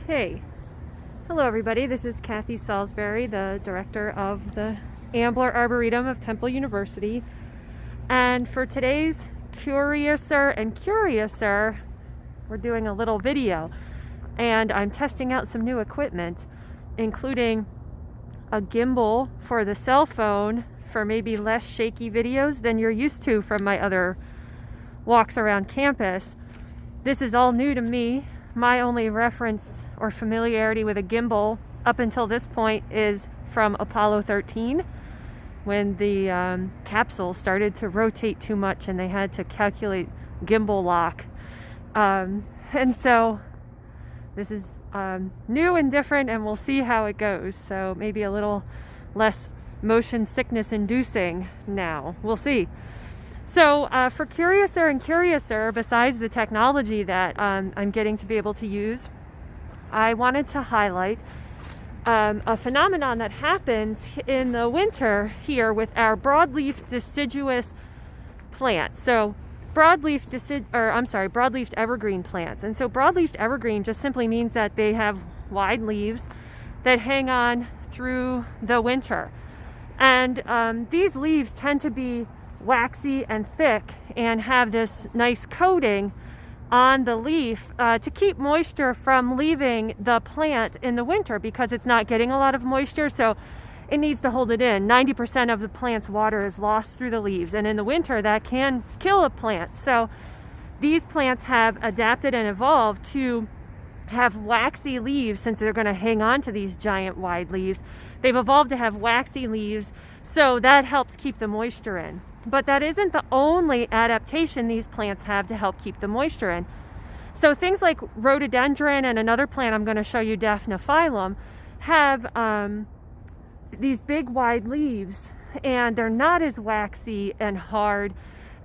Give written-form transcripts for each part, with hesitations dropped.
Okay, hello everybody, this is Kathy Salisbury, the director of the Ambler Arboretum of Temple University, and for today's Curiouser and Curiouser, we're doing a little video, and I'm testing out some new equipment, including a gimbal for the cell phone for maybe less shaky videos than you're used to from my other walks around campus. This is all new to me. My only reference or familiarity with a gimbal up until this point is from Apollo 13, when the capsule started to rotate too much and they had to calculate gimbal lock. And so this is new and different, and we'll see how it goes. So maybe a little less motion sickness inducing now. We'll see. So for Curiouser and Curiouser, besides the technology that I'm getting to be able to use, I wanted to highlight a phenomenon that happens in the winter here with our broadleaf deciduous plants. So broadleafed evergreen plants. And so broadleafed evergreen just simply means that they have wide leaves that hang on through the winter. And these leaves tend to be waxy and thick and have this nice coating on the leaf to keep moisture from leaving the plant in the winter, because it's not getting a lot of moisture, so it needs to hold it in. 90% of the plant's water is lost through the leaves, and in the winter that can kill a plant. So these plants have adapted and evolved to have waxy leaves. Since they're going to hang on to these giant wide leaves, they've evolved to have waxy leaves, so that helps keep the moisture in. But that isn't the only adaptation these plants have to help keep the moisture in. So things like rhododendron and another plant I'm going to show you, Definiphylum, have these big wide leaves, and they're not as waxy and hard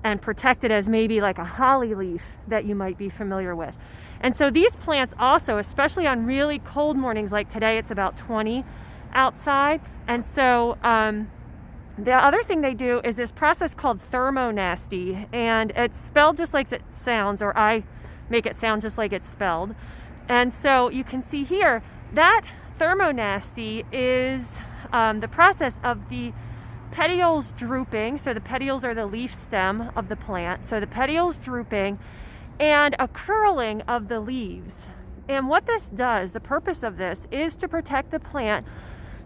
and protected as maybe like a holly leaf that you might be familiar with. And so these plants also, especially on really cold mornings like today, it's about 20 outside, and so the other thing they do is this process called thermonasty, and it's spelled just like it sounds, or I make it sound just like it's spelled. And so you can see here that thermonasty is the process of the petioles drooping. So the petioles are the leaf stem of the plant. So the petioles drooping and a curling of the leaves. And what this does, the purpose of this, is to protect the plant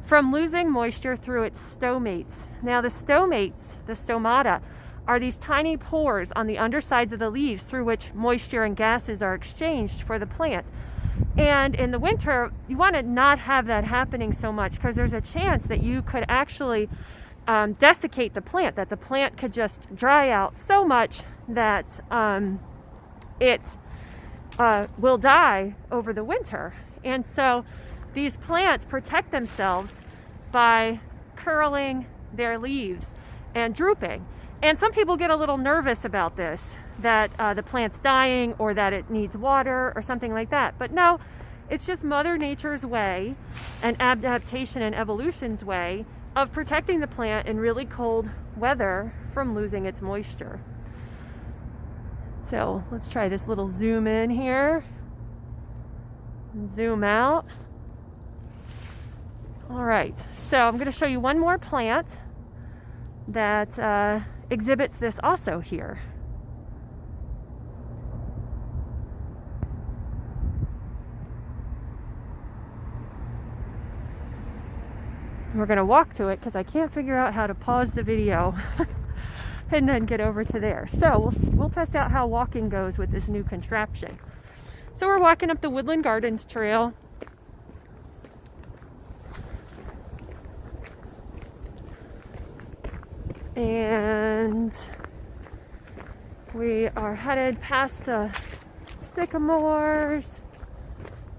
from losing moisture through its stomates. Now the stomates, the stomata, are these tiny pores on the undersides of the leaves through which moisture and gases are exchanged for the plant. And in the winter, you want to not have that happening so much, because there's a chance that you could actually desiccate the plant, that the plant could just dry out so much that it will die over the winter. And so these plants protect themselves by curling their leaves and drooping. And some people get a little nervous about this, that the plant's dying or that it needs water or something like that. But no, it's just Mother Nature's way, and adaptation and evolution's way of protecting the plant in really cold weather from losing its moisture. So let's try this little zoom in here, zoom out. All right, so I'm going to show you one more plant that exhibits this also here. We're going to walk to it because I can't figure out how to pause the video and then get over to there. So we'll test out how walking goes with this new contraption. So we're walking up the Woodland Gardens Trail. And we are headed past the sycamores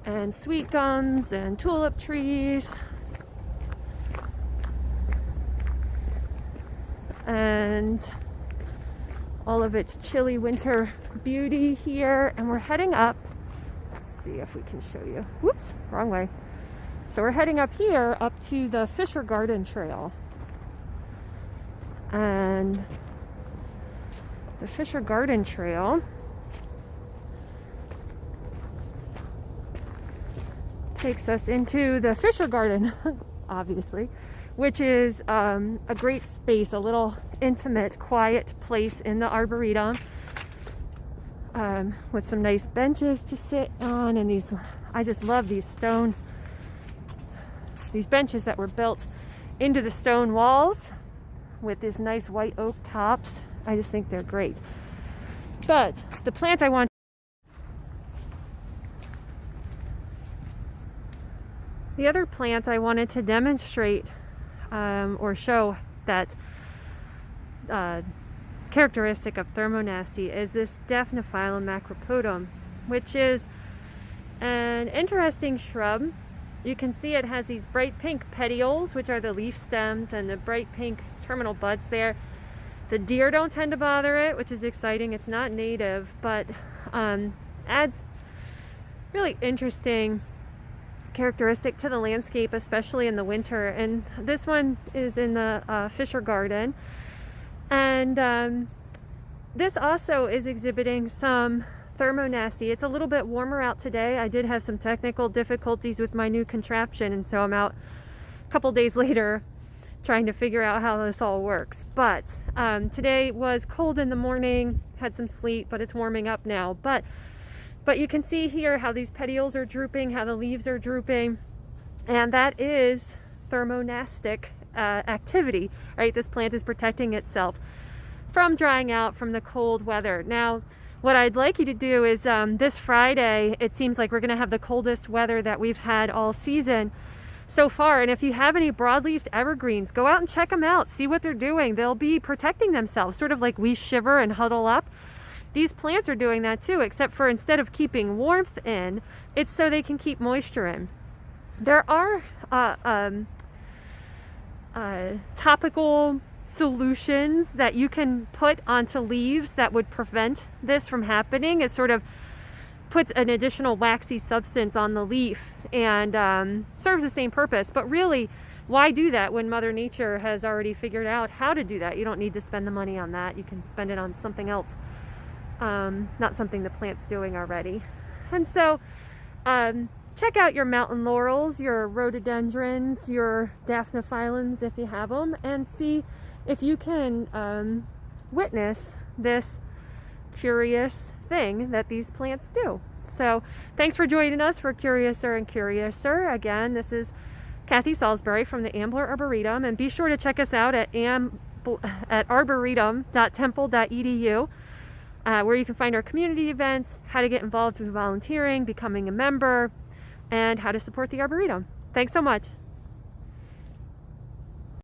and sweet gums and tulip trees and all of its chilly winter beauty here. And we're heading up. Let's see if we can show you. Whoops, wrong way. So we're heading up here, up to the Fisher Garden Trail. And the Fisher Garden Trail takes us into the Fisher Garden, obviously, which is a great space, a little intimate, quiet place in the Arboretum, with some nice benches to sit on, and these, I just love these benches that were built into the stone walls with these nice white oak tops. I just think they're great. But the plant I want The other plant I wanted to demonstrate or show that characteristic of thermonasty is this Definiphylum Macropodum, which is an interesting shrub. You can see it has these bright pink petioles, which are the leaf stems, and the bright pink terminal buds there. The deer don't tend to bother it, which is exciting. It's not native, but adds really interesting characteristic to the landscape, especially in the winter. And this one is in the Fisher Garden, and this also is exhibiting some thermonasty. It's a little bit warmer out today. I did have some technical difficulties with my new contraption, and so I'm out a couple days later trying to figure out how this all works. But today was cold in the morning, had some sleet, but it's warming up now. But you can see here how these petioles are drooping, how the leaves are drooping, and that is thermonastic activity, right? This plant is protecting itself from drying out from the cold weather. Now, what I'd like you to do is this Friday, it seems like we're going to have the coldest weather that we've had all season so far. And if you have any broadleafed evergreens, go out and check them out. See what they're doing. They'll be protecting themselves, sort of like we shiver and huddle up. These plants are doing that too, except for instead of keeping warmth in, it's so they can keep moisture in. There are topical solutions that you can put onto leaves that would prevent this from happening. It sort of puts an additional waxy substance on the leaf and serves the same purpose. But really, why do that when Mother Nature has already figured out how to do that? You don't need to spend the money on that. You can spend it on something else. Not something the plant's doing already. And so check out your mountain laurels, your rhododendrons, your Definiphylums if you have them, and see if you can witness this curious thing that these plants do. So thanks for joining us for Curiouser and Curiouser. Again, this is Kathy Salisbury from the Ambler Arboretum, and be sure to check us out at arboretum.temple.edu. Where you can find our community events, how to get involved with volunteering, becoming a member, and how to support the Arboretum. Thanks so much.